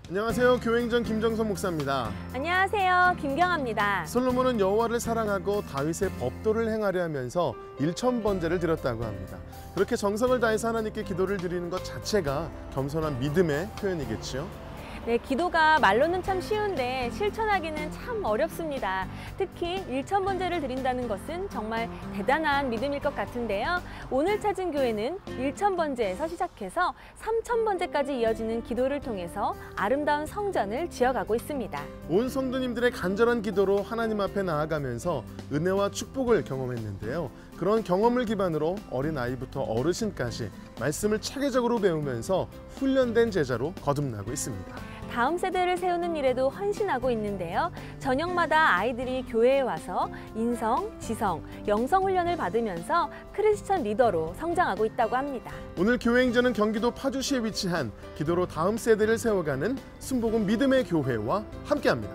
안녕하세요. 교행전 김정선 목사입니다. 안녕하세요. 김경아입니다. 솔로몬은 여호와를 사랑하고 다윗의 법도를 행하려 하면서 1000번제를 드렸다고 합니다. 그렇게 정성을 다해서 하나님께 기도를 드리는 것 자체가 겸손한 믿음의 표현이겠죠. 네, 기도가 말로는 참 쉬운데 실천하기는 참 어렵습니다. 특히 1000번제를 드린다는 것은 정말 대단한 믿음일 것 같은데요. 오늘 찾은 교회는 1000번제에서 시작해서 3000번제까지 이어지는 기도를 통해서 아름다운 성전을 지어가고 있습니다. 온 성도님들의 간절한 기도로 하나님 앞에 나아가면서 은혜와 축복을 경험했는데요. 그런 경험을 기반으로 어린아이부터 어르신까지 말씀을 체계적으로 배우면서 훈련된 제자로 거듭나고 있습니다. 다음 세대를 세우는 일에도 헌신하고 있는데요. 저녁마다 아이들이 교회에 와서 인성, 지성, 영성 훈련을 받으면서 크리스천 리더로 성장하고 있다고 합니다. 오늘 교회행전은 경기도 파주시에 위치한 기도로 다음 세대를 세워가는 순복음 믿음의 교회와 함께합니다.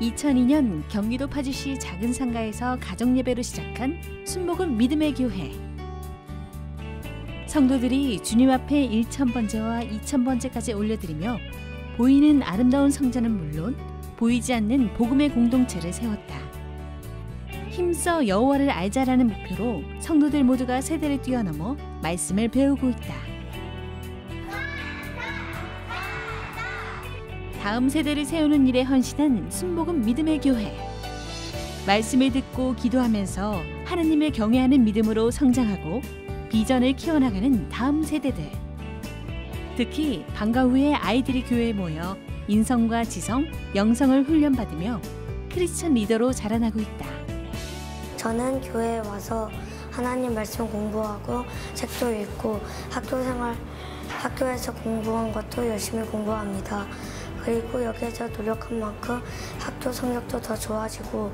2002년 경기도 파주시 작은 상가에서 가정예배로 시작한 순복음 믿음의 교회. 성도들이 주님 앞에 1000번제와 2000번제까지 올려드리며 보이는 아름다운 성전은 물론 보이지 않는 복음의 공동체를 세웠다. 힘써 여호와를 알자라는 목표로 성도들 모두가 세대를 뛰어넘어 말씀을 배우고 있다. 다음 세대를 세우는 일에 헌신한 순복음 믿음의 교회. 말씀을 듣고 기도하면서 하나님을 경외하는 믿음으로 성장하고 비전을 키워나가는 다음 세대들. 특히 방과 후에 아이들이 교회에 모여 인성과 지성, 영성을 훈련받으며 크리스천 리더로 자라나고 있다. 저는 교회에 와서 하나님 말씀 공부하고 책도 읽고 학교에서 공부한 것도 열심히 공부합니다. 그리고 여기에서 노력한 만큼 학교 성적도 더 좋아지고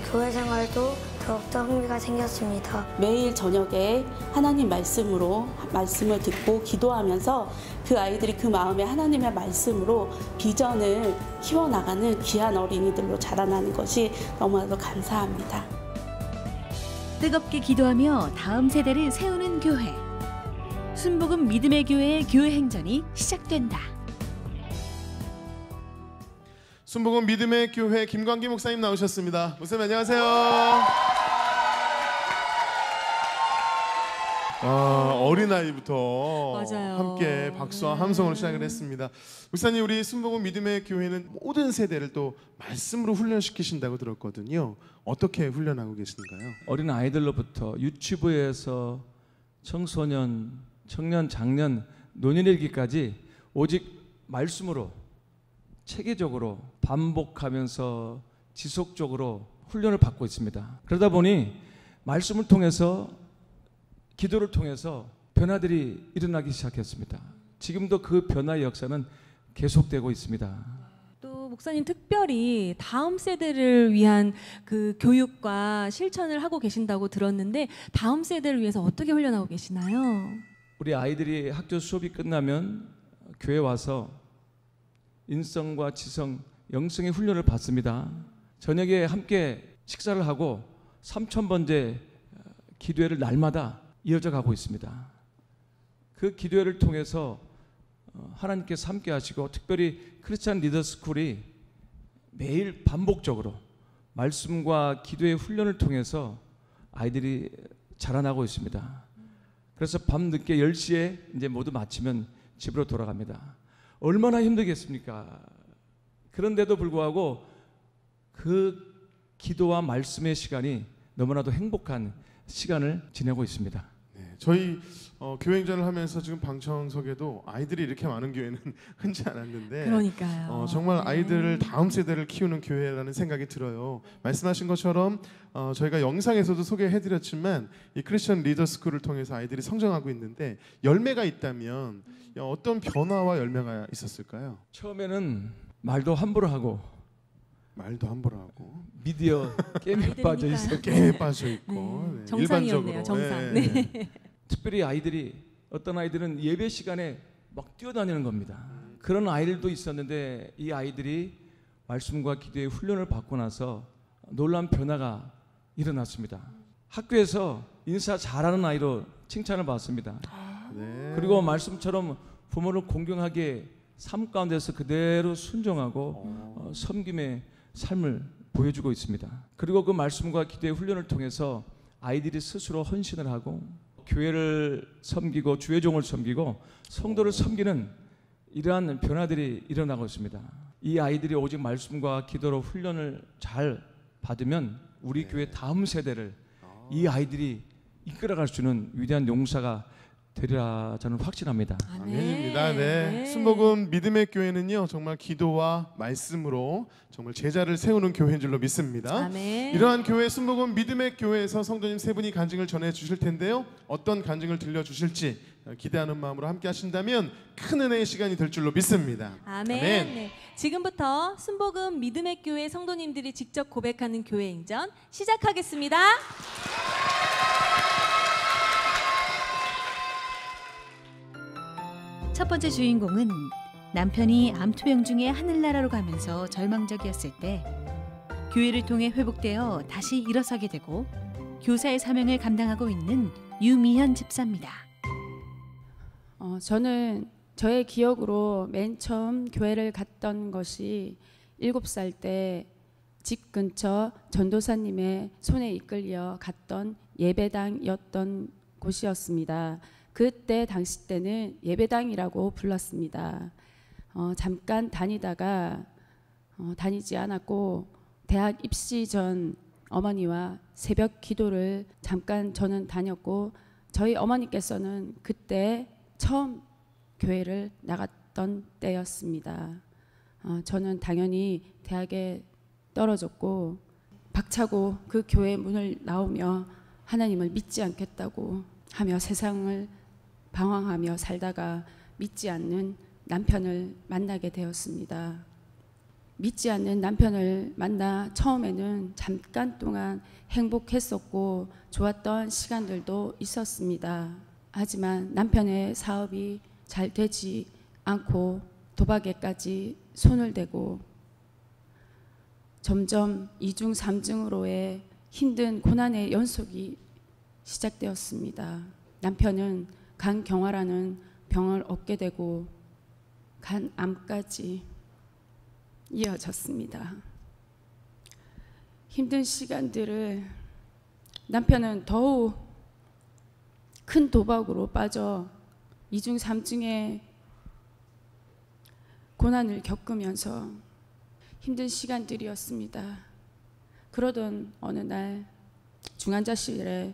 교회 생활도 더욱더 흥미가 생겼습니다. 매일 저녁에 하나님 말씀을 듣고 기도하면서 그 아이들이 그 마음에 하나님의 말씀으로 비전을 키워나가는 귀한 어린이들로 자라나는 것이 너무나도 감사합니다. 뜨겁게 기도하며 다음 세대를 세우는 교회. 순복음 믿음의 교회의 교회 행전이 시작된다. 순복음 믿음의 교회 김광기 목사님 나오셨습니다. 목사님 안녕하세요. 어린아이부터 맞아요. 함께 박수와 함성으로 시작을 했습니다. 목사님, 우리 순복음 믿음의 교회는 모든 세대를 또 말씀으로 훈련시키신다고 들었거든요. 어떻게 훈련하고 계신가요? 어린 아이들로부터 유치부에서 청소년, 청년, 장년, 노년일기까지 오직 말씀으로 체계적으로 반복하면서 지속적으로 훈련을 받고 있습니다. 그러다 보니 말씀을 통해서 기도를 통해서 변화들이 일어나기 시작했습니다. 지금도 그 변화의 역사는 계속되고 있습니다. 또 목사님 특별히 다음 세대를 위한 그 교육과 실천을 하고 계신다고 들었는데 다음 세대를 위해서 어떻게 훈련하고 계시나요? 우리 아이들이 학교 수업이 끝나면 교회 와서 인성과 지성, 영성의 훈련을 받습니다. 저녁에 함께 식사를 하고 3000번제 기도회를 날마다 이어져 가고 있습니다. 그 기도회를 통해서 하나님께서 함께 하시고 특별히 크리스찬 리더스쿨이 매일 반복적으로 말씀과 기도의 훈련을 통해서 아이들이 자라나고 있습니다. 그래서 밤늦게 10시에 이제 모두 마치면 집으로 돌아갑니다. 얼마나 힘들겠습니까? 그런데도 불구하고 그 기도와 말씀의 시간이 너무나도 행복한 시간을 지내고 있습니다. 네, 저희 교행전을 하면서 지금 방청석에도 아이들이 이렇게 많은 교회는 흔치 않았는데 그러니까요. 정말 아이들을 다음 세대를 키우는 교회라는 생각이 들어요. 말씀하신 것처럼 저희가 영상에서도 소개해드렸지만 이 크리스천 리더스쿨을 통해서 아이들이 성장하고 있는데 열매가 있다면 어떤 변화와 열매가 있었을까요? 처음에는 말도 함부로 하고 미디어 게임에 빠져 있었고 게임에 빠져 있고 네, 정상이었네요. 정상. 네. 특별히 아이들이 어떤 아이들은 예배 시간에 막 뛰어다니는 겁니다. 그런 아이들도 있었는데 이 아이들이 말씀과 기도의 훈련을 받고 나서 놀라운 변화가 일어났습니다. 학교에서 인사 잘하는 아이로 칭찬을 받습니다. 네. 그리고 말씀처럼 부모를 공경하게 삶 가운데서 그대로 순종하고 섬김의 삶을 보여주고 있습니다. 그리고 그 말씀과 기도의 훈련을 통해서 아이들이 스스로 헌신을 하고 교회를 섬기고 주의 종을 섬기고 성도를 섬기는 이러한 변화들이 일어나고 있습니다. 이 아이들이 오직 말씀과 기도로 훈련을 잘 받으면 우리 교회 다음 세대를 이 아이들이 이끌어갈 수 있는 위대한 용사가 되리라 저는 확신합니다. 아멘입니다. 네. 순복음 믿음의 교회는요 정말 기도와 말씀으로 정말 제자를 세우는 교회인 줄로 믿습니다. 아멘. 이러한 교회 순복음 믿음의 교회에서 성도님 세 분이 간증을 전해 주실 텐데요. 어떤 간증을 들려 주실지 기대하는 마음으로 함께 하신다면 큰 은혜의 시간이 될 줄로 믿습니다. 아멘. 네. 지금부터 순복음 믿음의 교회 성도님들이 직접 고백하는 교회 행전 시작하겠습니다. 첫 번째 주인공은 남편이 암투병 중에 하늘나라로 가면서 절망적이었을 때 교회를 통해 회복되어 다시 일어서게 되고 교사의 사명을 감당하고 있는 유미현 집사입니다. 저는 저의 기억으로 맨 처음 교회를 갔던 것이 7살 때 집 근처 전도사님의 손에 이끌려 갔던 예배당이었던 곳이었습니다. 그때 당시 때는 예배당이라고 불렀습니다. 잠깐 다니다가 다니지 않았고 대학 입시 전 어머니와 새벽 기도를 잠깐 저는 다녔고 저희 어머니께서는 그때 처음 교회를 나갔던 때였습니다. 저는 당연히 대학에 떨어졌고 박차고 그 교회 문을 나오며 하나님을 믿지 않겠다고 하며 세상을 방황하며 살다가 믿지 않는 남편을 만나게 되었습니다. 믿지 않는 남편을 만나 처음에는 잠깐 동안 행복했었고 좋았던 시간들도 있었습니다. 하지만 남편의 사업이 잘 되지 않고 도박에까지 손을 대고 점점 2중 3중으로의 힘든 고난의 연속이 시작되었습니다. 남편은 간경화라는 병을 얻게 되고 간암까지 이어졌습니다. 힘든 시간들을 남편은 더욱 큰 도박으로 빠져 2중 3중의 고난을 겪으면서 힘든 시간들이었습니다. 그러던 어느 날 중환자실에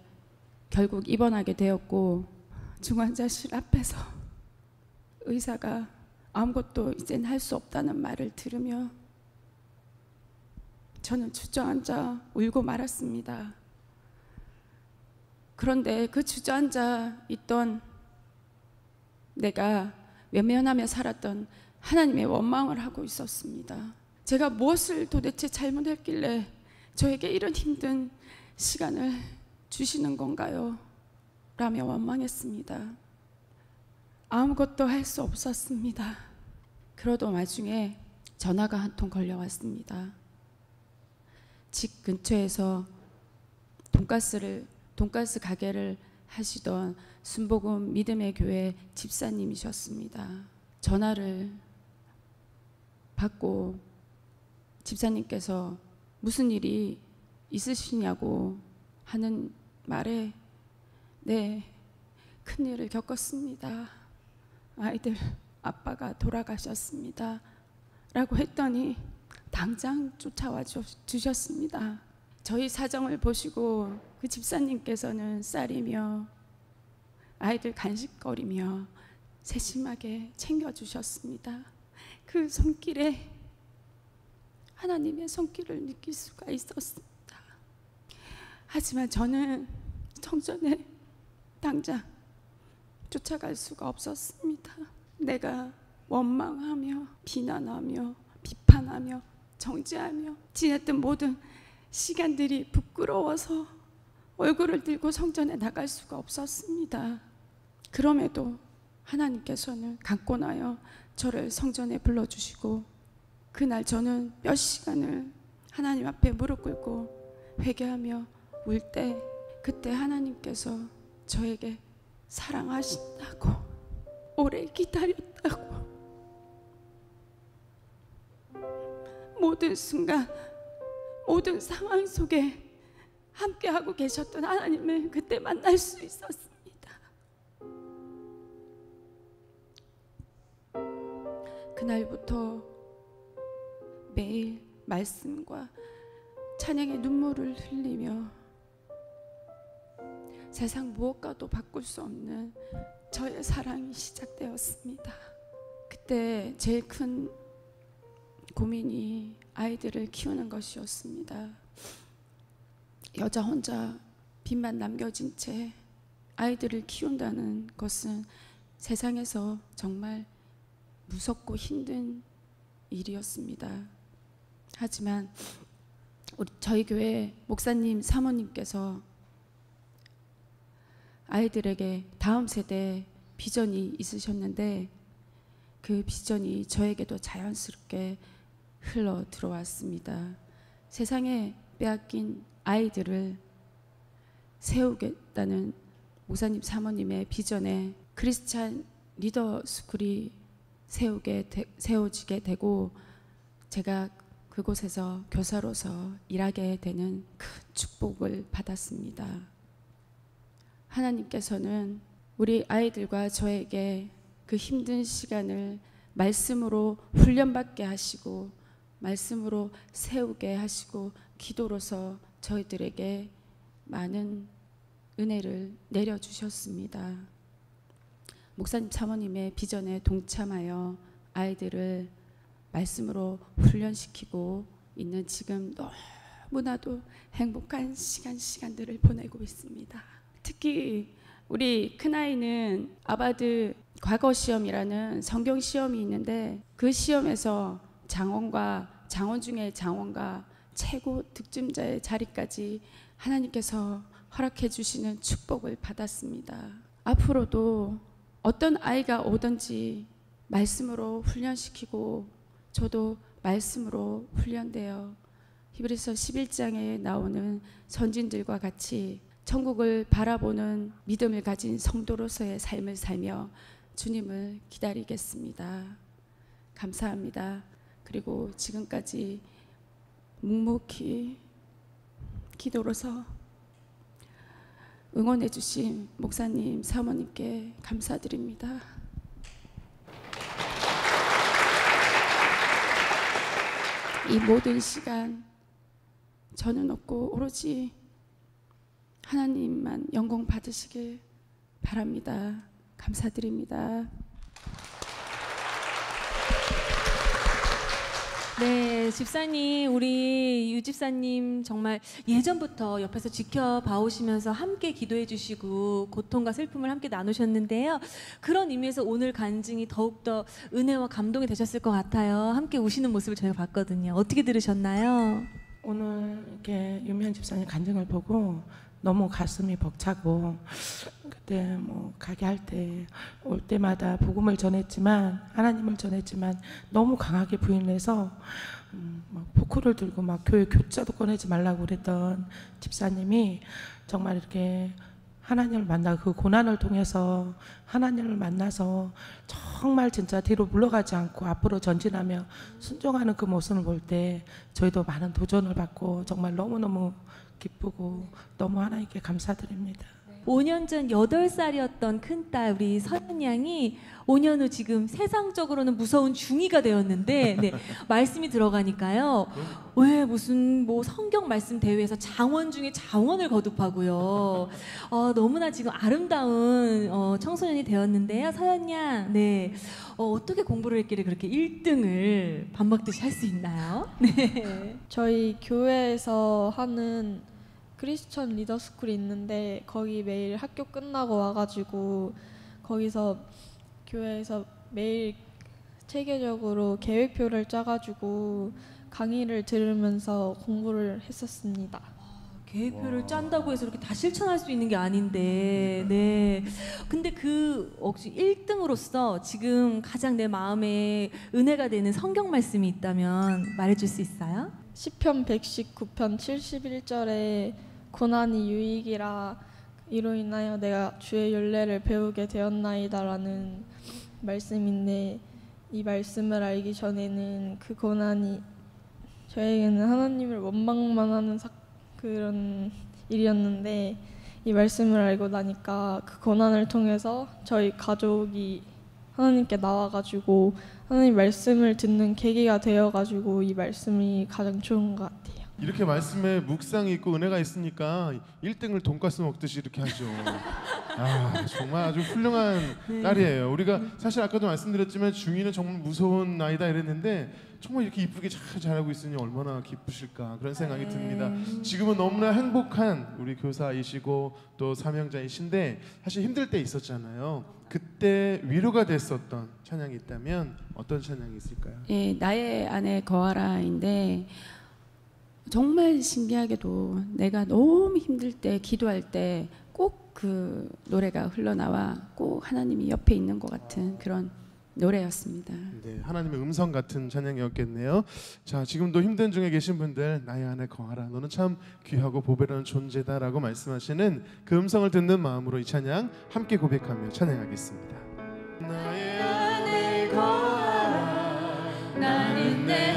결국 입원하게 되었고 중환자실 앞에서 의사가 아무것도 이젠 할 수 없다는 말을 들으며 저는 주저앉아 울고 말았습니다. 그런데 그 주저앉아 있던 내가 외면하며 살았던 하나님의 원망을 하고 있었습니다. 제가 무엇을 도대체 잘못했길래 저에게 이런 힘든 시간을 주시는 건가요? 라며 원망했습니다. 아무것도 할 수 없었습니다. 그러던 와중에 전화가 한 통 걸려왔습니다. 집 근처에서 돈가스 가게를 하시던 순복음 믿음의 교회 집사님이셨습니다. 전화를 받고 집사님께서 무슨 일이 있으시냐고 하는 말에 네, 큰일을 겪었습니다. 아이들 아빠가 돌아가셨습니다. 라고 했더니 당장 쫓아와 주셨습니다. 저희 사정을 보시고 그 집사님께서는 쌀이며 아이들 간식거리며 세심하게 챙겨주셨습니다. 그 손길에 하나님의 손길을 느낄 수가 있었습니다. 하지만 저는 성전에 당장 쫓아갈 수가 없었습니다. 내가 원망하며 비난하며 비판하며 정죄하며 지냈던 모든 시간들이 부끄러워서 얼굴을 들고 성전에 나갈 수가 없었습니다. 그럼에도 하나님께서는 강권하여 저를 성전에 불러주시고 그날 저는 몇 시간을 하나님 앞에 무릎 꿇고 회개하며 울 때 그때 하나님께서 저에게 사랑하신다고 오래 기다렸다고. 모든 순간, 모든 상황 속에 함께하고 계셨던 하나님을 그때 만날 수 있었습니다. 그날부터 매일 말씀과 찬양의 눈물을 흘리며 세상 무엇과도 바꿀 수 없는 저의 사랑이 시작되었습니다. 그때 제일 큰 고민이 아이들을 키우는 것이었습니다. 여자 혼자 빚만 남겨진 채 아이들을 키운다는 것은 세상에서 정말 무섭고 힘든 일이었습니다. 하지만 저희 교회 목사님 사모님께서 아이들에게 다음 세대 비전이 있으셨는데 그 비전이 저에게도 자연스럽게 흘러 들어왔습니다. 세상에 빼앗긴 아이들을 세우겠다는 목사님 사모님의 비전에 크리스찬 리더 스쿨이 세워지게 되고 제가 그곳에서 교사로서 일하게 되는 큰 축복을 받았습니다. 하나님께서는 우리 아이들과 저에게 그 힘든 시간을 말씀으로 훈련받게 하시고 말씀으로 세우게 하시고 기도로서 저희들에게 많은 은혜를 내려주셨습니다. 목사님 사모님의 비전에 동참하여 아이들을 말씀으로 훈련시키고 있는 지금 너무나도 행복한 시간들을 보내고 있습니다. 특히 우리 큰아이는 아바드 과거 시험이라는 성경 시험이 있는데 그 시험에서 장원 중에 장원과 최고 득점자의 자리까지 하나님께서 허락해 주시는 축복을 받았습니다. 앞으로도 어떤 아이가 오든지 말씀으로 훈련시키고 저도 말씀으로 훈련되어 히브리서 11장에 나오는 선진들과 같이 천국을 바라보는 믿음을 가진 성도로서의 삶을 살며 주님을 기다리겠습니다. 감사합니다. 그리고 지금까지 묵묵히 기도로서 응원해 주신 목사님, 사모님께 감사드립니다. 이 모든 시간 저는 없고 오로지 하나님만 영광 받으시길 바랍니다. 감사드립니다. 네, 집사님, 우리 유 집사님 정말 예전부터 옆에서 지켜봐 오시면서 함께 기도해 주시고 고통과 슬픔을 함께 나누셨는데요. 그런 의미에서 오늘 간증이 더욱더 은혜와 감동이 되셨을 것 같아요. 함께 우시는 모습을 저희가 봤거든요. 어떻게 들으셨나요? 오늘 이렇게 유미한 집사님 간증을 보고 너무 가슴이 벅차고 그때 뭐 가게 할 때 올 때마다 복음을 전했지만 하나님을 전했지만 너무 강하게 부인을 해서 막 포크를 들고 막 교회 교자도 꺼내지 말라고 그랬던 집사님이 정말 이렇게 하나님을 만나고 그 고난을 통해서 하나님을 만나서 정말 진짜 뒤로 물러가지 않고 앞으로 전진하며 순종하는 그 모습을 볼 때 저희도 많은 도전을 받고 정말 너무너무 기쁘고 너무 하나님께 감사드립니다. 5년 전 8살이었던 큰딸 우리 서연 양이 5년 후 지금 세상적으로는 무서운 중2가 되었는데 네, 말씀이 들어가니까요. 왜 무슨 뭐 성경 말씀 대회에서 장원 중에 장원을 거듭하고요. 너무나 지금 아름다운 청소년이 되었는데요. 서연 양, 네. 어떻게 공부를 했길래 그렇게 1등을 밥 먹듯이 할 수 있나요? 네. 저희 교회에서 하는 크리스천 리더 스쿨이 있는데 거기 매일 학교 끝나고 와가지고 거기서 교회에서 매일 체계적으로 계획표를 짜가지고 강의를 들으면서 공부를 했었습니다. 계획표를 짠다고 해서 이렇게 다 실천할 수 있는 게 아닌데, 네. 근데 그 혹시 1등으로서 지금 가장 내 마음에 은혜가 되는 성경 말씀이 있다면 말해줄 수 있어요? 시편 119편 71절에 고난이 유익이라 이로 인하여 내가 주의 율례를 배우게 되었나이다라는 말씀인데 이 말씀을 알기 전에는 그 고난이 저에게는 하나님을 원망만 하는 그런 일이었는데 이 말씀을 알고 나니까 그 고난을 통해서 저희 가족이 하나님께 나와가지고 하나님 말씀을 듣는 계기가 되어가지고 이 말씀이 가장 좋은 것 같아요. 이렇게 말씀에 묵상이 있고 은혜가 있으니까 1등을 돈가스 먹듯이 이렇게 하죠. 아, 정말 아주 훌륭한 딸이에요. 우리가 사실 아까도 말씀드렸지만 중이는 정말 무서운 아이다 이랬는데 정말 이렇게 이쁘게 잘 자라고 있으니 얼마나 기쁘실까 그런 생각이 듭니다. 지금은 너무나 행복한 우리 교사이시고 또 사명자이신데 사실 힘들 때 있었잖아요. 그때 위로가 됐었던 찬양이 있다면 어떤 찬양이 있을까요? 예, 나의 안에 거하라인데 정말 신기하게도 내가 너무 힘들 때 기도할 때 꼭 그 노래가 흘러나와 꼭 하나님이 옆에 있는 것 같은 그런 노래였습니다. 네, 하나님의 음성 같은 찬양이었겠네요. 자, 지금도 힘든 중에 계신 분들 나의 안에 거하라 너는 참 귀하고 보배로운 존재다라고 말씀하시는 그 음성을 듣는 마음으로 이 찬양 함께 고백하며 찬양하겠습니다. 나의 안에 거하라 나는 내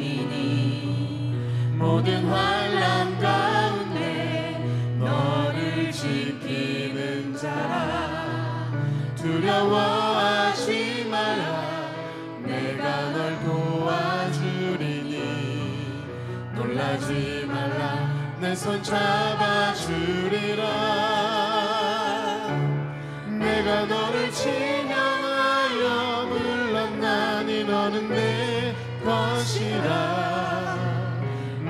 하나님이니 모든 환난 가운데 너를 지키는 자라 두려워하지 마라 내가 널 도와주리니 놀라지 말라 내 손 잡아주리라 내가 너를 지명하여 불렀나니 너는 내 것이라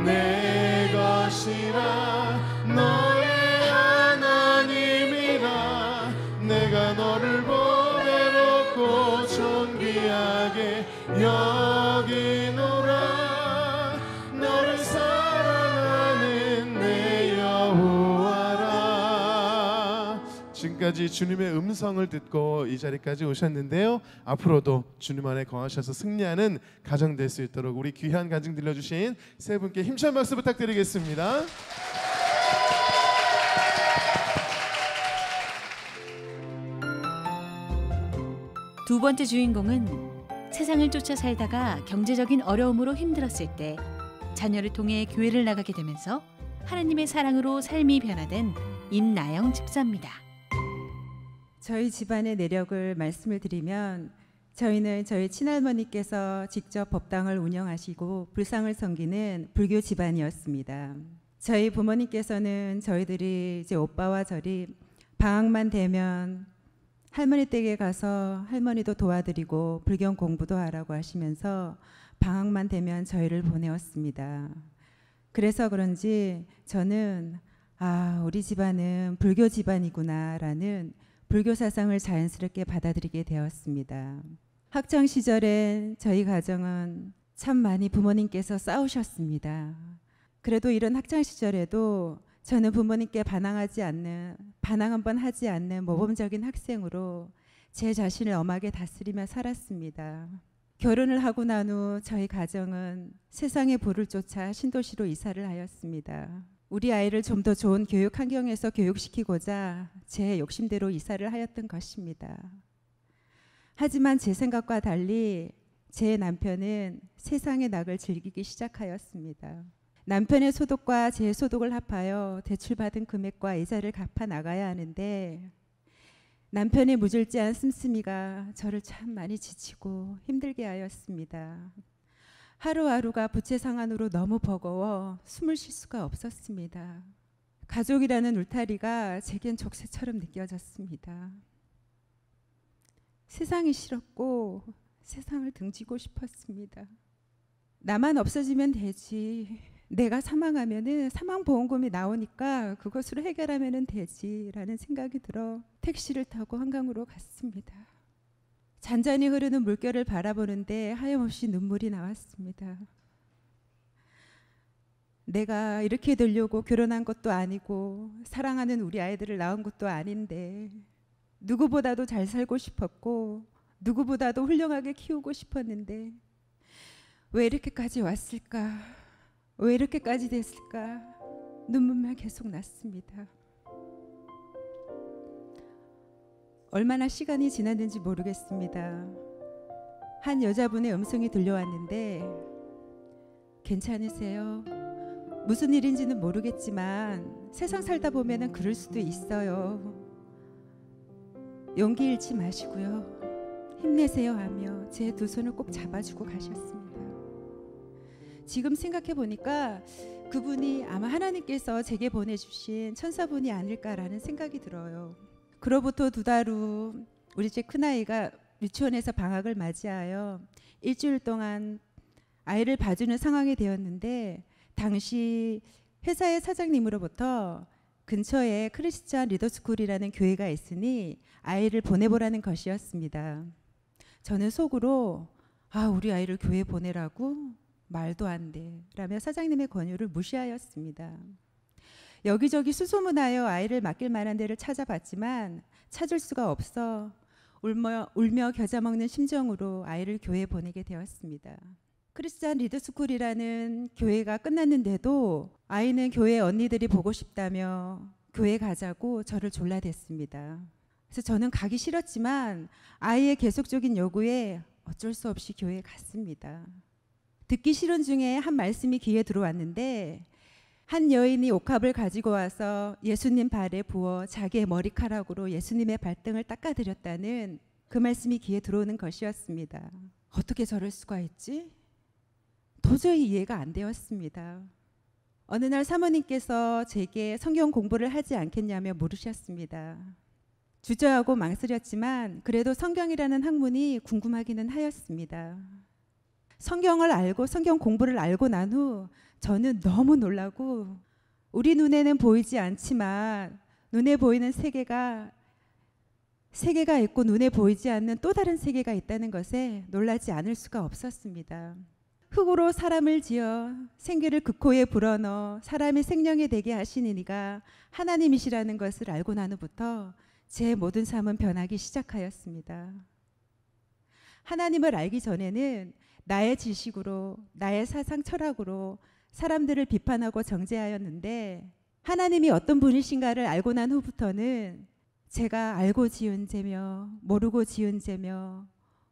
내 것이라 너의 하나님이라 내가 너를 보배롭고 존귀하게 여기노라 너를 사랑하는 내 여호와라. 지금까지 주님의 음성을 듣고 이 자리까지 오셨는데요. 앞으로도 주님 안에 거하셔서 승리하는 가정 될 수 있도록 우리 귀한 간증 들려주신 세 분께 힘찬 박수 부탁드리겠습니다. 두 번째 주인공은 세상을 쫓아 살다가 경제적인 어려움으로 힘들었을 때 자녀를 통해 교회를 나가게 되면서 하나님의 사랑으로 삶이 변화된 임나영 집사입니다. 저희 집안의 내력을 말씀을 드리면 저희는 저희 친할머니께서 직접 법당을 운영하시고 불상을 섬기는 불교 집안이었습니다. 저희 부모님께서는 저희들이 이제 오빠와 저리 방학만 되면 할머니 댁에 가서 할머니도 도와드리고 불경 공부도 하라고 하시면서 방학만 되면 저희를 보내었습니다. 그래서 그런지 저는 우리 집안은 불교 집안이구나라는 불교 사상을 자연스럽게 받아들이게 되었습니다. 학창 시절엔 저희 가정은 참 많이 부모님께서 싸우셨습니다. 그래도 이런 학창 시절에도 저는 부모님께 반항 한번 하지 않는 모범적인 학생으로 제 자신을 엄하게 다스리며 살았습니다. 결혼을 하고 난 후 저희 가정은 세상의 부를 쫓아 신도시로 이사를 하였습니다. 우리 아이를 좀 더 좋은 교육 환경에서 교육시키고자 제 욕심대로 이사를 하였던 것입니다. 하지만 제 생각과 달리 제 남편은 세상의 낙을 즐기기 시작하였습니다. 남편의 소득과 제 소득을 합하여 대출받은 금액과 이자를 갚아 나가야 하는데 남편의 무질지한 씀씀이가 저를 참 많이 지치고 힘들게 하였습니다. 하루하루가 부채 상한으로 너무 버거워 숨을 쉴 수가 없었습니다. 가족이라는 울타리가 제겐 족쇄처럼 느껴졌습니다. 세상이 싫었고 세상을 등지고 싶었습니다. 나만 없어지면 되지. 내가 사망하면은 사망보험금이 나오니까 그것으로 해결하면 되지라는 생각이 들어 택시를 타고 한강으로 갔습니다. 잔잔히 흐르는 물결을 바라보는데 하염없이 눈물이 나왔습니다. 내가 이렇게 되려고 결혼한 것도 아니고 사랑하는 우리 아이들을 낳은 것도 아닌데 누구보다도 잘 살고 싶었고 누구보다도 훌륭하게 키우고 싶었는데 왜 이렇게까지 왔을까? 왜 이렇게까지 됐을까? 눈물만 계속 났습니다. 얼마나 시간이 지났는지 모르겠습니다. 한 여자분의 음성이 들려왔는데 괜찮으세요? 무슨 일인지는 모르겠지만 세상 살다 보면은 그럴 수도 있어요. 용기 잃지 마시고요. 힘내세요 하며 제 두 손을 꼭 잡아주고 가셨습니다. 지금 생각해 보니까 그분이 아마 하나님께서 제게 보내주신 천사분이 아닐까라는 생각이 들어요. 그로부터 2달 후 우리 집 큰아이가 유치원에서 방학을 맞이하여 일주일 동안 아이를 봐주는 상황이 되었는데, 당시 회사의 사장님으로부터 근처에 크리스천 리더스쿨이라는 교회가 있으니 아이를 보내보라는 것이었습니다. 저는 속으로 우리 아이를 교회 보내라고? 말도 안 돼 라며 사장님의 권유를 무시하였습니다. 여기저기 수소문하여 아이를 맡길 만한 데를 찾아봤지만 찾을 수가 없어 울며 겨자 먹는 심정으로 아이를 교회에 보내게 되었습니다. 크리스천 리더스쿨이라는 교회가 끝났는데도 아이는 교회 언니들이 보고 싶다며 교회 가자고 저를 졸라댔습니다. 그래서 저는 가기 싫었지만 아이의 계속적인 요구에 어쩔 수 없이 교회에 갔습니다. 듣기 싫은 중에 한 말씀이 귀에 들어왔는데, 한 여인이 옥합을 가지고 와서 예수님 발에 부어 자기의 머리카락으로 예수님의 발등을 닦아드렸다는 그 말씀이 귀에 들어오는 것이었습니다. 어떻게 저럴 수가 있지? 도저히 이해가 안 되었습니다. 어느 날 사모님께서 제게 성경 공부를 하지 않겠냐며 물으셨습니다. 주저하고 망설였지만 그래도 성경이라는 학문이 궁금하기는 하였습니다. 성경을 알고 성경 공부를 알고 난 후 저는 너무 놀라고, 우리 눈에는 보이지 않지만 눈에 보이는 세계가 있고 눈에 보이지 않는 또 다른 세계가 있다는 것에 놀라지 않을 수가 없었습니다. 흙으로 사람을 지어 생기를 그 코에 불어넣어 사람의 생명이 되게 하시는 이가 하나님이시라는 것을 알고 난 후부터 제 모든 삶은 변하기 시작하였습니다. 하나님을 알기 전에는 나의 지식으로, 나의 사상 철학으로 사람들을 비판하고 정죄하였는데, 하나님이 어떤 분이신가를 알고 난 후부터는 제가 알고 지은 죄며 모르고 지은 죄며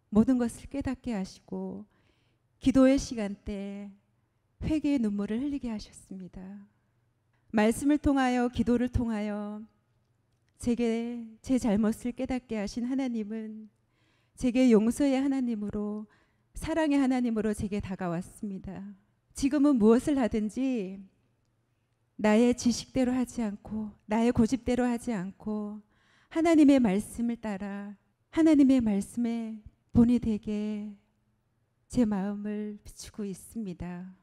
모든 것을 깨닫게 하시고 기도의 시간대 회개의 눈물을 흘리게 하셨습니다. 말씀을 통하여, 기도를 통하여 제게 제 잘못을 깨닫게 하신 하나님은 제게 용서의 하나님으로, 사랑의 하나님으로 제게 다가왔습니다. 지금은 무엇을 하든지 나의 지식대로 하지 않고 나의 고집대로 하지 않고 하나님의 말씀을 따라 하나님의 말씀에 본이 되게 제 마음을 비추고 있습니다.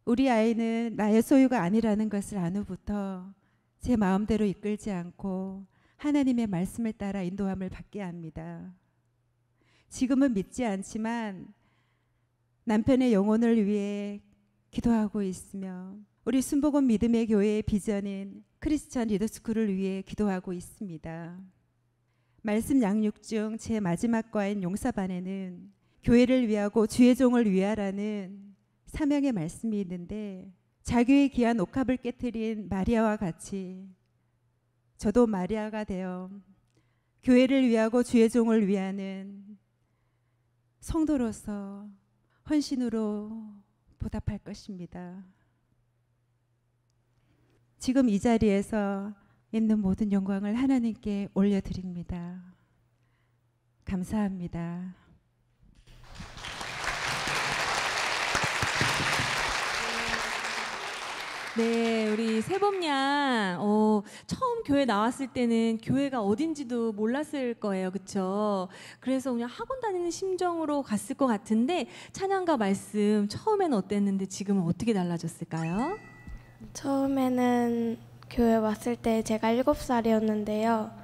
우리 아이는 나의 소유가 아니라는 것을 안 후부터 제 마음대로 이끌지 않고 하나님의 말씀을 따라 인도함을 받게 합니다. 지금은 믿지 않지만 남편의 영혼을 위해 기도하고 있으며 우리 순복음 믿음의 교회의 비전인 크리스천 리더스쿨을 위해 기도하고 있습니다. 말씀 양육 중 제 마지막 과인 용사반에는 교회를 위하고 주의 종을 위하라는 사명의 말씀이 있는데, 자기의 귀한 옥합을 깨트린 마리아와 같이 저도 마리아가 되어 교회를 위하고 주의 종을 위하는 성도로서 헌신으로 보답할 것입니다. 지금 이 자리에서 있는 모든 영광을 하나님께 올려드립니다. 감사합니다. 네, 우리 세범양 처음 교회 나왔을 때는 교회가 어딘지도 몰랐을 거예요, 그렇죠? 그래서 그냥 학원 다니는 심정으로 갔을 것 같은데, 찬양과 말씀 처음에는 어땠는데 지금은 어떻게 달라졌을까요? 처음에는 교회 왔을 때 제가 7살이었는데요.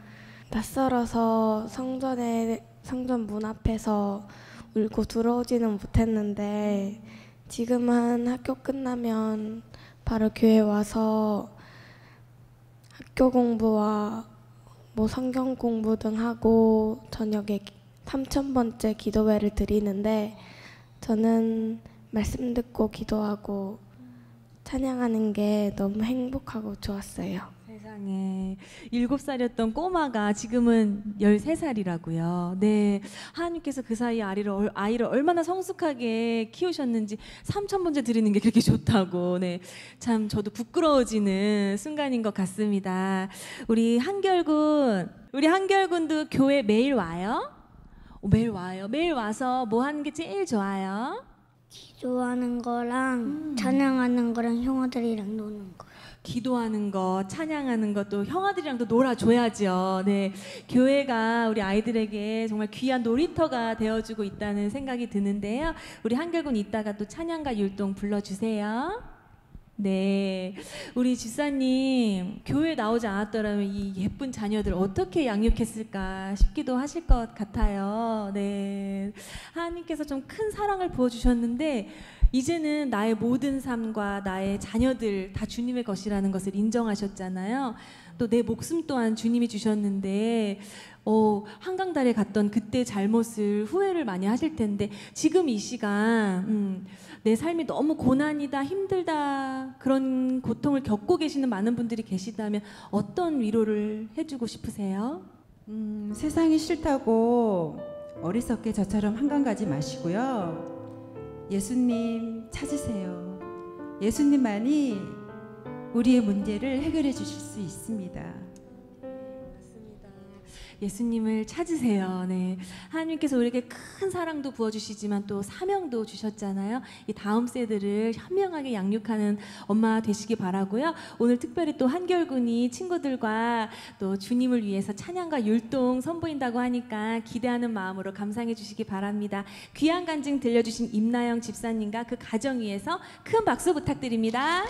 낯설어서 성전 문 앞에서 울고 들어오지는 못했는데, 지금은 학교 끝나면 바로 교회 와서 학교 공부와 성경 공부 등 하고 저녁에 3000번째 기도회를 드리는데, 저는 말씀 듣고 기도하고 찬양하는 게 너무 행복하고 좋았어요. 세상에 7살이었던 꼬마가 지금은 13살이라고요. 네, 하나님께서 그 사이 아이를 얼마나 성숙하게 키우셨는지 3,000번째 드리는 게 그렇게 좋다고. 네, 참 저도 부끄러워지는 순간인 것 같습니다. 우리 한결군도 교회 매일 와요? 매일 와요. 매일 와서 뭐 하는 게 제일 좋아요? 기도하는 거랑 찬양하는 거랑 형아들이랑 노는 거. 기도하는 거, 찬양하는 것도 형아들이랑도 놀아줘야죠. 네, 교회가 우리 아이들에게 정말 귀한 놀이터가 되어주고 있다는 생각이 드는데요. 우리 한결군 이따가 또 찬양가 율동 불러주세요. 네, 우리 집사님 교회 나오지 않았더라면 이 예쁜 자녀들 어떻게 양육했을까 싶기도 하실 것 같아요. 네, 하나님께서 좀 큰 사랑을 부어주셨는데 이제는 나의 모든 삶과 나의 자녀들 다 주님의 것이라는 것을 인정하셨잖아요. 또 내 목숨 또한 주님이 주셨는데 한강달에 갔던 그때 잘못을 후회를 많이 하실 텐데 지금 이 시간 내 삶이 너무 고난이다, 힘들다, 그런 고통을 겪고 계시는 많은 분들이 계시다면 어떤 위로를 해주고 싶으세요? 세상이 싫다고 어리석게 저처럼 한강 가지 마시고요. 예수님 찾으세요. 예수님만이 우리의 문제를 해결해 주실 수 있습니다. 맞습니다. 예수님을 찾으세요. 네, 하나님께서 우리에게 큰 사랑도 부어주시지만 또 사명도 주셨잖아요. 이 다음 세대를 현명하게 양육하는 엄마 되시기 바라고요. 오늘 특별히 또 한결군이 친구들과 또 주님을 위해서 찬양과 율동 선보인다고 하니까 기대하는 마음으로 감상해 주시기 바랍니다. 귀한 간증 들려주신 임나영 집사님과 그 가정 위해서 큰 박수 부탁드립니다.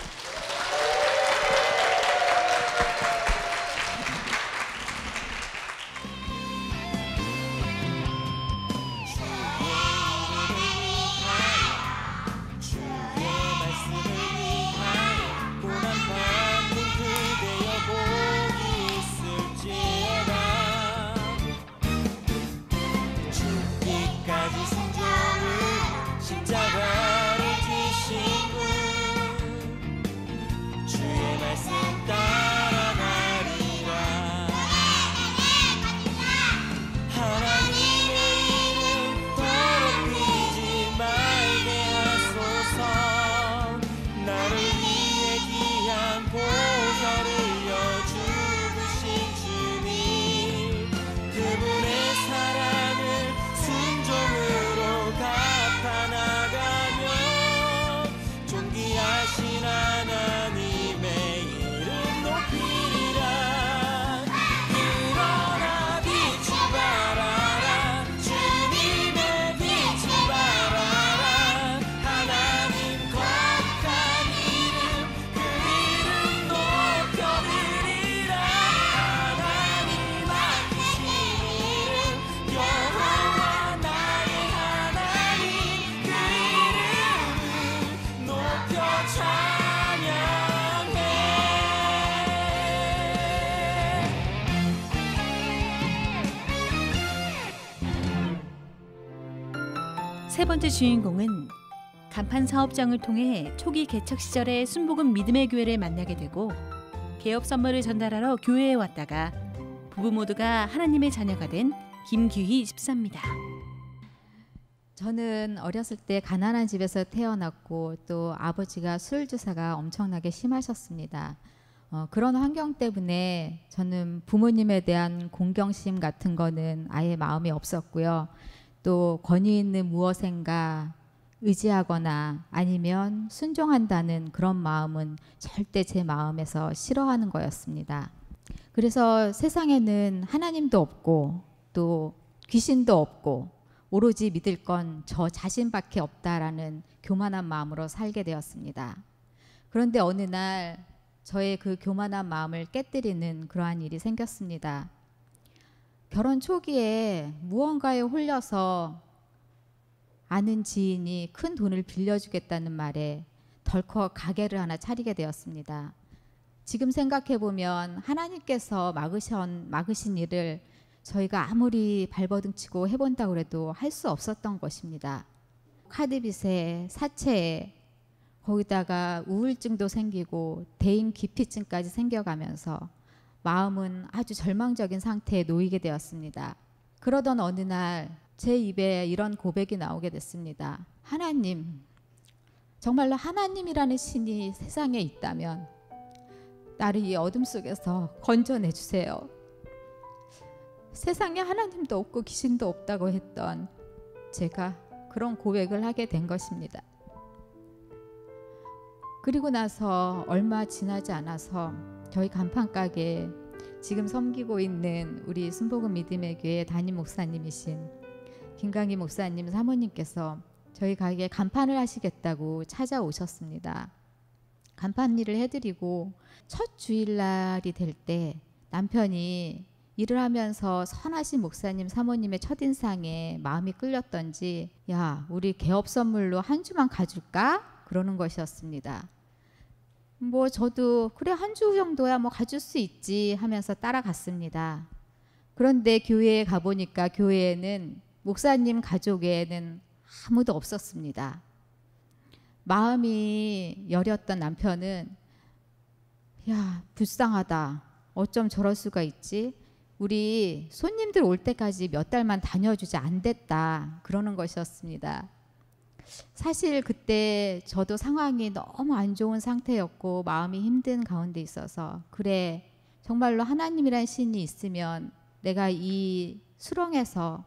세 번째 주인공은 간판 사업장을 통해 초기 개척 시절에 순복음 믿음의 교회를 만나게 되고 개업 선물을 전달하러 교회에 왔다가 부부 모두가 하나님의 자녀가 된 김규희 집사입니다. 저는 어렸을 때 가난한 집에서 태어났고 또 아버지가 술 주사가 엄청나게 심하셨습니다. 그런 환경 때문에 저는 부모님에 대한 공경심 같은 거는 아예 마음이 없었고요. 또 권위 있는 무엇인가 의지하거나 아니면 순종한다는 그런 마음은 절대 제 마음에서 싫어하는 거였습니다. 그래서 세상에는 하나님도 없고 또 귀신도 없고 오로지 믿을 건 저 자신밖에 없다라는 교만한 마음으로 살게 되었습니다. 그런데 어느 날 저의 그 교만한 마음을 깨뜨리는 그러한 일이 생겼습니다. 결혼 초기에 무언가에 홀려서 아는 지인이 큰 돈을 빌려주겠다는 말에 덜컥 가게를 하나 차리게 되었습니다. 지금 생각해보면 하나님께서 막으신 일을 저희가 아무리 발버둥치고 해본다고 해도 할 수 없었던 것입니다. 카드빚에 사채에 거기다가 우울증도 생기고 대인 기피증까지 생겨가면서 마음은 아주 절망적인 상태에 놓이게 되었습니다. 그러던 어느 날 제 입에 이런 고백이 나오게 됐습니다. 하나님, 정말로 하나님이라는 신이 세상에 있다면 나를 이 어둠 속에서 건져내 주세요. 세상에 하나님도 없고 귀신도 없다고 했던 제가 그런 고백을 하게 된 것입니다. 그리고 나서 얼마 지나지 않아서 저희 간판가게에 지금 섬기고 있는 우리 순복음 믿음의 교회 담임 목사님이신 김강희 목사님 사모님께서 저희 가게에 간판을 하시겠다고 찾아오셨습니다. 간판 일을 해드리고 첫 주일날이 될 때 남편이 일을 하면서 선하신 목사님 사모님의 첫인상에 마음이 끌렸던지 야, 우리 개업 선물로 한 주만 가줄까? 그러는 것이었습니다. 뭐 저도 그래 한 주 정도야 뭐 가줄 수 있지 하면서 따라갔습니다. 그런데 교회에 가보니까 교회에는 목사님 가족에는 아무도 없었습니다. 마음이 여렸던 남편은 야, 불쌍하다. 어쩜 저럴 수가 있지? 우리 손님들 올 때까지 몇 달만 다녀주지 안 됐다. 그러는 것이었습니다. 사실 그때 저도 상황이 너무 안 좋은 상태였고 마음이 힘든 가운데 있어서 그래, 정말로 하나님이란 신이 있으면 내가 이 수렁에서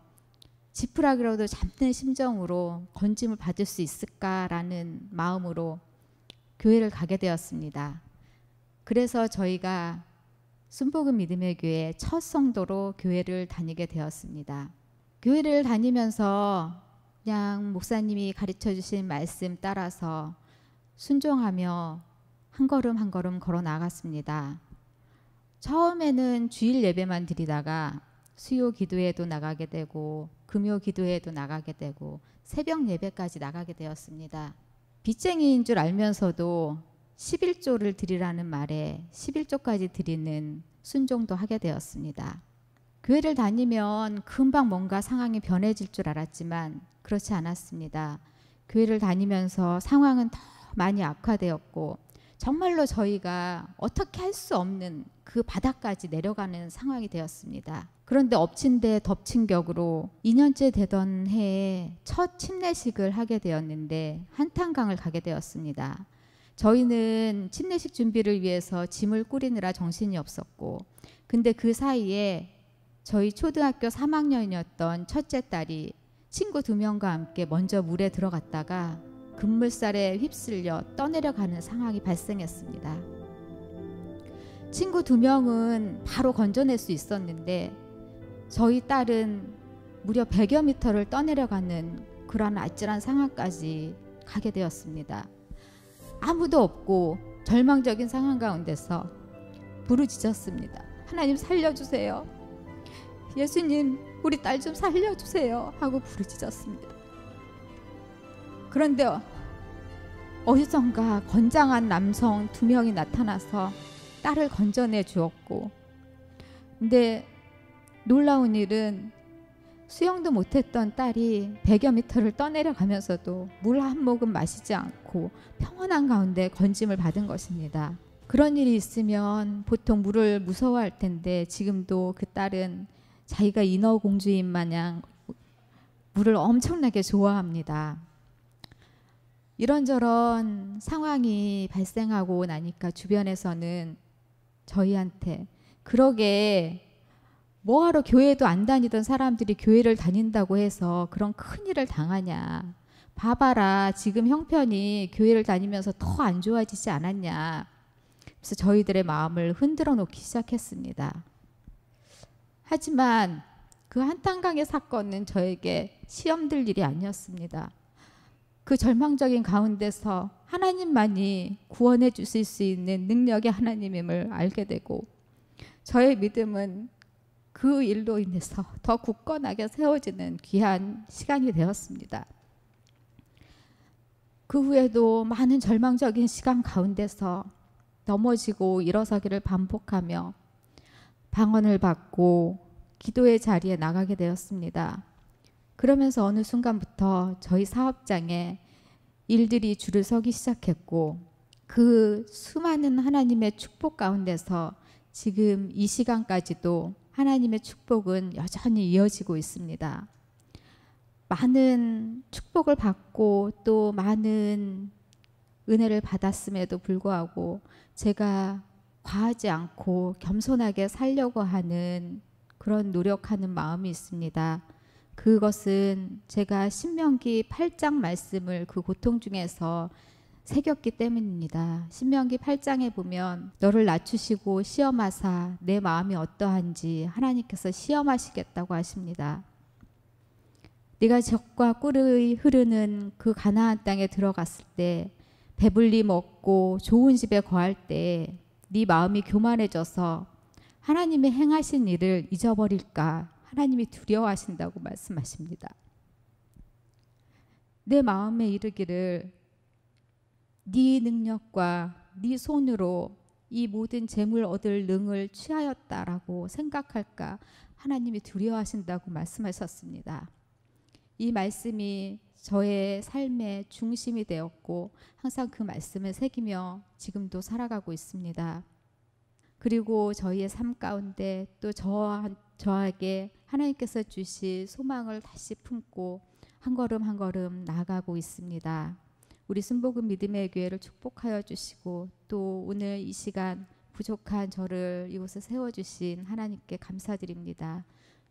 지푸라기라도 잡는 심정으로 건짐을 받을 수 있을까라는 마음으로 교회를 가게 되었습니다. 그래서 저희가 순복음 믿음의 교회 첫 성도로 교회를 다니게 되었습니다. 교회를 다니면서 그냥 목사님이 가르쳐 주신 말씀 따라서 순종하며 한 걸음 한 걸음 걸어 나갔습니다. 처음에는 주일 예배만 드리다가 수요 기도회도 나가게 되고 금요 기도회도 나가게 되고 새벽 예배까지 나가게 되었습니다. 빚쟁이인 줄 알면서도 11조를 드리라는 말에 11조까지 드리는 순종도 하게 되었습니다. 교회를 다니면 금방 뭔가 상황이 변해질 줄 알았지만 그렇지 않았습니다. 교회를 다니면서 상황은 더 많이 악화되었고 정말로 저희가 어떻게 할 수 없는 그 바닥까지 내려가는 상황이 되었습니다. 그런데 엎친 데 덮친 격으로 2년째 되던 해에 첫 침례식을 하게 되었는데 한탄강을 가게 되었습니다. 저희는 침례식 준비를 위해서 짐을 꾸리느라 정신이 없었고 근데 그 사이에 저희 초등학교 3학년이었던 첫째 딸이 친구 2명과 함께 먼저 물에 들어갔다가 급물살에 휩쓸려 떠내려가는 상황이 발생했습니다. 친구 2명은 바로 건져낼 수 있었는데 저희 딸은 무려 100여 미터를 떠내려가는 그런 아찔한 상황까지 가게 되었습니다. 아무도 없고 절망적인 상황 가운데서 부르짖었습니다. 하나님 살려주세요. 예수님 우리 딸 좀 살려주세요 하고 부르짖었습니다. 그런데 어디선가 건장한 남성 2명이 나타나서 딸을 건져내 주었고 근데 놀라운 일은 수영도 못했던 딸이 100여 미터를 떠내려가면서도 물 한 모금 마시지 않고 평온한 가운데 건짐을 받은 것입니다. 그런 일이 있으면 보통 물을 무서워할 텐데 지금도 그 딸은 자기가 인어공주인 마냥 물을 엄청나게 좋아합니다. 이런저런 상황이 발생하고 나니까 주변에서는 저희한테 그러게 뭐하러 교회도 안 다니던 사람들이 교회를 다닌다고 해서 그런 큰일을 당하냐. 봐봐라 지금 형편이 교회를 다니면서 더 안 좋아지지 않았냐. 그래서 저희들의 마음을 흔들어 놓기 시작했습니다. 하지만 그 한탄강의 사건은 저에게 시험될 일이 아니었습니다. 그 절망적인 가운데서 하나님만이 구원해 주실 수 있는 능력의 하나님임을 알게 되고 저의 믿음은 그 일로 인해서 더 굳건하게 세워지는 귀한 시간이 되었습니다. 그 후에도 많은 절망적인 시간 가운데서 넘어지고 일어서기를 반복하며 방언을 받고 기도의 자리에 나가게 되었습니다. 그러면서 어느 순간부터 저희 사업장에 일들이 줄을 서기 시작했고 그 수많은 하나님의 축복 가운데서 지금 이 시간까지도 하나님의 축복은 여전히 이어지고 있습니다. 많은 축복을 받고 또 많은 은혜를 받았음에도 불구하고 제가 과하지 않고 겸손하게 살려고 하는 그런 노력하는 마음이 있습니다. 그것은 제가 신명기 8장 말씀을 그 고통 중에서 새겼기 때문입니다. 신명기 8장에 보면 너를 낮추시고 시험하사 내 마음이 어떠한지 하나님께서 시험하시겠다고 하십니다. 네가 젖과 꿀이 흐르는 그 가나안 땅에 들어갔을 때 배불리 먹고 좋은 집에 거할 때 네 마음이 교만해져서 하나님의 행하신 일을 잊어버릴까 하나님이 두려워하신다고 말씀하십니다. 내 마음에 이르기를 네 능력과 네 손으로 이 모든 재물 얻을 능을 취하였다라고 생각할까 하나님이 두려워하신다고 말씀하셨습니다. 이 말씀이 저의 삶의 중심이 되었고 항상 그 말씀을 새기며 지금도 살아가고 있습니다. 그리고 저희의 삶 가운데 또 저에게 하나님께서 주신 소망을 다시 품고 한 걸음 한 걸음 나아가고 있습니다. 우리 순복음 믿음의 교회를 축복하여 주시고 또 오늘 이 시간 부족한 저를 이곳에 세워주신 하나님께 감사드립니다.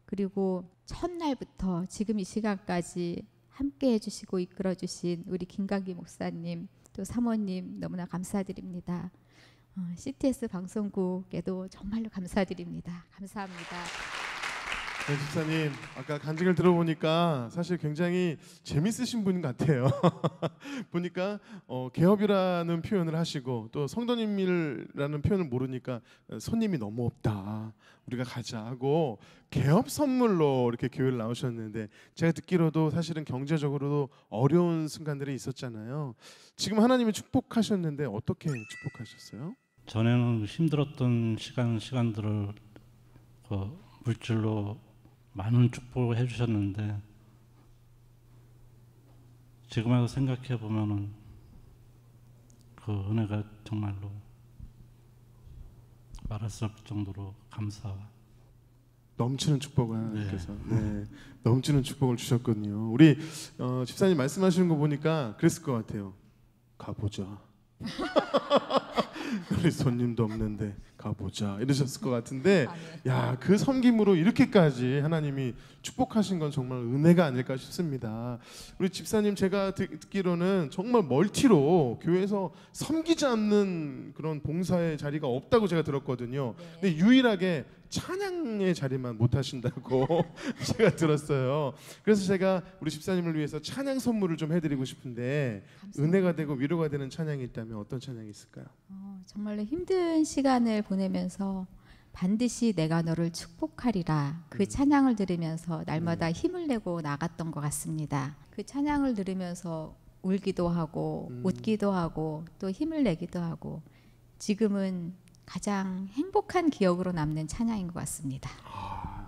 그리고 첫날부터 지금 이 시간까지 함께 해주시고 이끌어주신 우리 김강기 목사님 또 사모님 너무나 감사드립니다. CTS 방송국에도 정말로 감사드립니다. 감사합니다. 네, 집사님 아까 간증을 들어보니까 사실 굉장히 재밌으신 분 같아요. 보니까 개업이라는 표현을 하시고 또 성도님이라는 표현을 모르니까 손님이 너무 없다 우리가 가자 하고 개업 선물로 이렇게 교회를 나오셨는데 제가 듣기로도 사실은 경제적으로도 어려운 순간들이 있었잖아요. 지금 하나님이 축복하셨는데 어떻게 축복하셨어요? 전에는 힘들었던 시간들을 물질로 많은 축복을 해주셨는데 지금 와서 생각해 보면은 그 은혜가 정말로 말할 수 없을 정도로 넘치는 축복을 하나님께서 넘치는 축복을 주셨거든요. 우리 집사님 말씀하시는 거 보니까 그랬을 것 같아요. 가보자. 우리 손님도 없는데 가보자 이러셨을 것 같은데 야, 그 섬김으로 이렇게까지 하나님이 축복하신 건 정말 은혜가 아닐까 싶습니다. 우리 집사님 제가 듣기로는 정말 멀티로 교회에서 섬기지 않는 그런 봉사의 자리가 없다고 제가 들었거든요. 근데 유일하게 찬양의 자리만 못 하신다고 제가 들었어요. 그래서 제가 우리 집사님을 위해서 찬양 선물을 좀 해드리고 싶은데 감사합니다. 은혜가 되고 위로가 되는 찬양이 있다면 어떤 찬양이 있을까요? 정말로 힘든 시간을 보내면서 반드시 내가 너를 축복하리라 그 찬양을 들으면서 날마다 힘을 내고 나갔던 것 같습니다. 그 찬양을 들으면서 울기도 하고 웃기도 하고 또 힘을 내기도 하고 지금은 가장 행복한 기억으로 남는 찬양인 것 같습니다.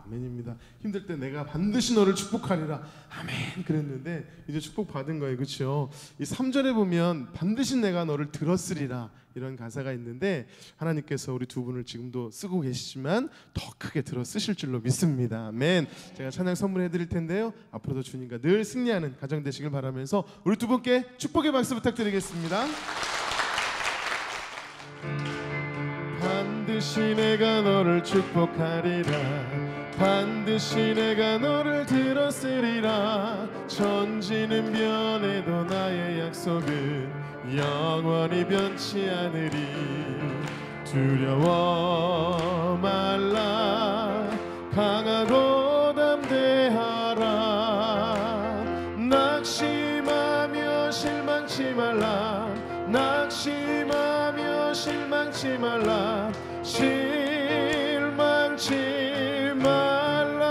아멘입니다. 힘들 때 내가 반드시 너를 축복하리라 아멘 그랬는데 이제 축복 받은 거예요. 그렇죠? 이 3절에 보면 반드시 내가 너를 들었으리라 이런 가사가 있는데 하나님께서 우리 두 분을 지금도 쓰고 계시지만 더 크게 들어 쓰실 줄로 믿습니다. 아멘. 제가 찬양 선물해 드릴 텐데요. 앞으로도 주님과 늘 승리하는 가정 되시길 바라면서 우리 두 분께 축복의 박수 부탁드리겠습니다. 반드시 내가 너를 축복하리라 반드시 내가 너를 들었으리라 천지는 변해도 나의 약속은 영원히 변치 않으리 두려워 말라 강하고 담대하라 낙심하며 실망치 말라 낙심하며 실망치 말라 실망치 말라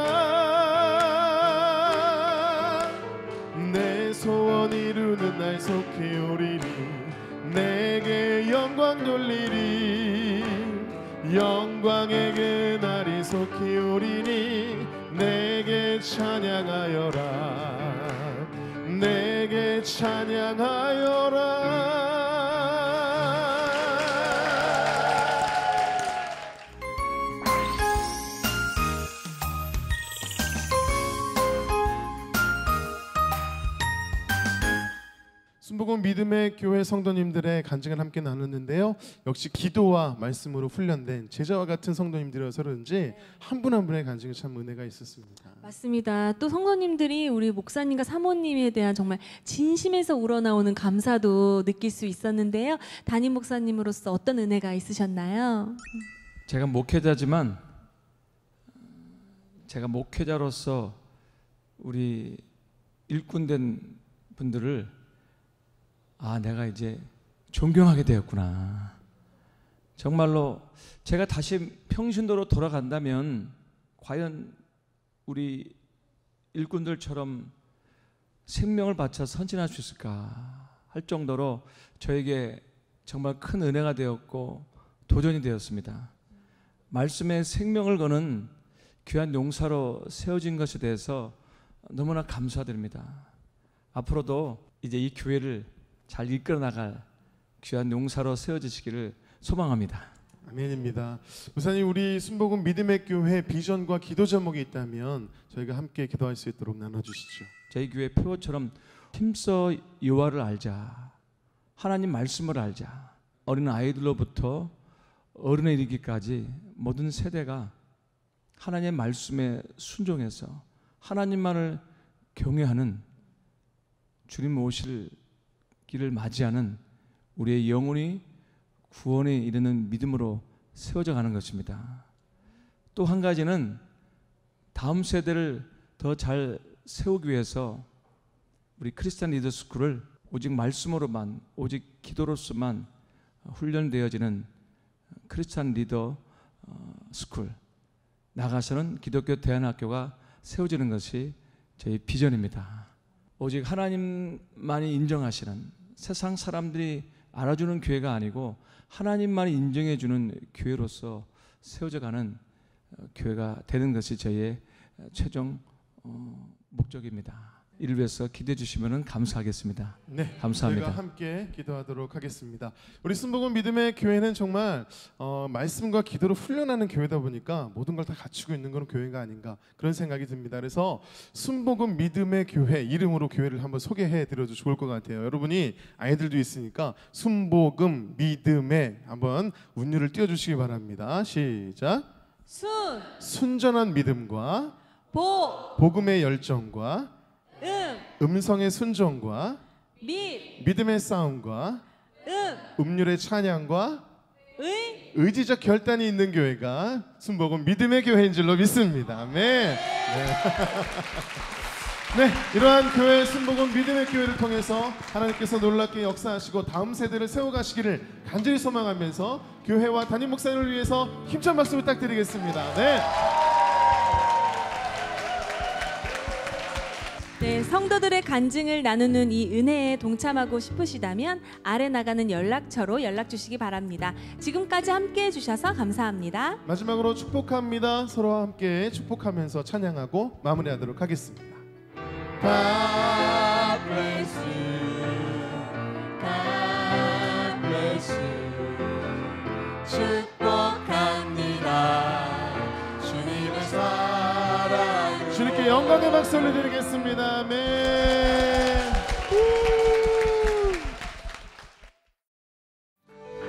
내 소원 이루는 날 속히 오리니 내게 영광 돌리리 영광의 그날이 속히 오리니 내게 찬양하여라 내게 주님께 찬양하여라. 순복음 믿음의 교회 성도님들의 간증을 함께 나눴는데요. 역시 기도와 말씀으로 훈련된 제자와 같은 성도님들이어서 그런지 한 분 한 분의 간증에 참 은혜가 있었습니다. 맞습니다. 또 성도님들이 우리 목사님과 사모님에 대한 정말 진심에서 우러나오는 감사도 느낄 수 있었는데요. 담임 목사님으로서 어떤 은혜가 있으셨나요? 제가 목회자지만 제가 목회자로서 우리 일꾼된 분들을 내가 이제 존경하게 되었구나. 정말로 제가 다시 평신도로 돌아간다면 과연 우리 일꾼들처럼 생명을 바쳐 선진할 수 있을까 할 정도로 저에게 정말 큰 은혜가 되었고 도전이 되었습니다. 말씀에 생명을 거는 귀한 용사로 세워진 것에 대해서 너무나 감사드립니다. 앞으로도 이제 이 교회를 잘 이끌어 나갈 귀한 용사로 세워지시기를 소망합니다. 아멘입니다. 목사님, 우리 순복음 믿음의 교회 비전과 기도 제목이 있다면 저희가 함께 기도할 수 있도록 나눠주시죠. 저희 교회 표어처럼 힘써 여호와를 알자, 하나님 말씀을 알자. 어린 아이들로부터 어른에 이르기까지 모든 세대가 하나님의 말씀에 순종해서 하나님만을 경외하는 주님 오실 길을 맞이하는 우리의 영혼이 구원에 이르는 믿음으로 세워져 가는 것입니다. 또 한 가지는 다음 세대를 더 잘 세우기 위해서 우리 크리스찬 리더스쿨을 오직 말씀으로만, 오직 기도로서만 훈련되어지는 크리스찬 리더 스쿨, 나가서는 기독교 대안학교가 세워지는 것이 저희 비전입니다. 오직 하나님만이 인정하시는, 세상 사람들이 알아주는 교회가 아니고 하나님만이 인정해주는 교회로서 세워져가는 교회가 되는 것이 저희의 최종 목적입니다. 이를 위해서 기도해 주시면 감사하겠습니다. 네, 감사합니다. 저희가 함께 기도하도록 하겠습니다. 우리 순복음 믿음의 교회는 정말 말씀과 기도로 훈련하는 교회다 보니까 모든 걸 다 갖추고 있는 그런 교회가 아닌가 그런 생각이 듭니다. 그래서 순복음 믿음의 교회 이름으로 교회를 한번 소개해 드려도 좋을 것 같아요. 여러분이 아이들도 있으니까 순복음 믿음의 한번 운율을 띄워주시기 바랍니다. 시작. 순전한 믿음과 복음의 열정과 음성의 순종과 믿음의 싸움과 음률의 찬양과 의지적 결단이 있는 교회가 순복음 믿음의 교회인 줄로 믿습니다. 아멘. 네, 이러한 교회 순복음 믿음의 교회를 통해서 하나님께서 놀랍게 역사하시고 다음 세대를 세워가시기를 간절히 소망하면서 교회와 담임 목사님을 위해서 힘찬 박수 부탁드리겠습니다. 네. 네, 성도들의 간증을 나누는 이 은혜에 동참하고 싶으시다면 아래 나가는 연락처로 연락 주시기 바랍니다. 지금까지 함께 해주셔서 감사합니다. 마지막으로 축복합니다. 서로와 함께 축복하면서 찬양하고 마무리하도록 하겠습니다. God bless you. God bless you. 축복합니다. 주님의 사랑. 주님께 영광의 박수 올려드리겠습니다. 아멘.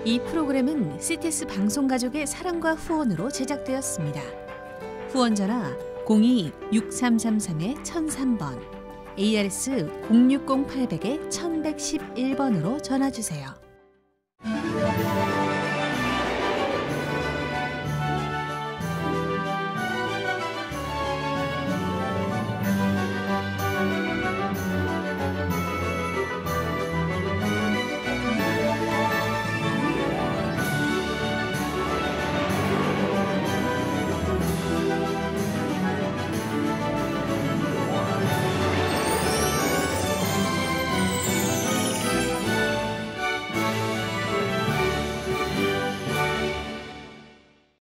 이 프로그램은 CTS 방송가족의 사랑과 후원으로 제작되었습니다. 후원 전화 02-6333-1003번, ARS 060-800-1111번으로 전화주세요.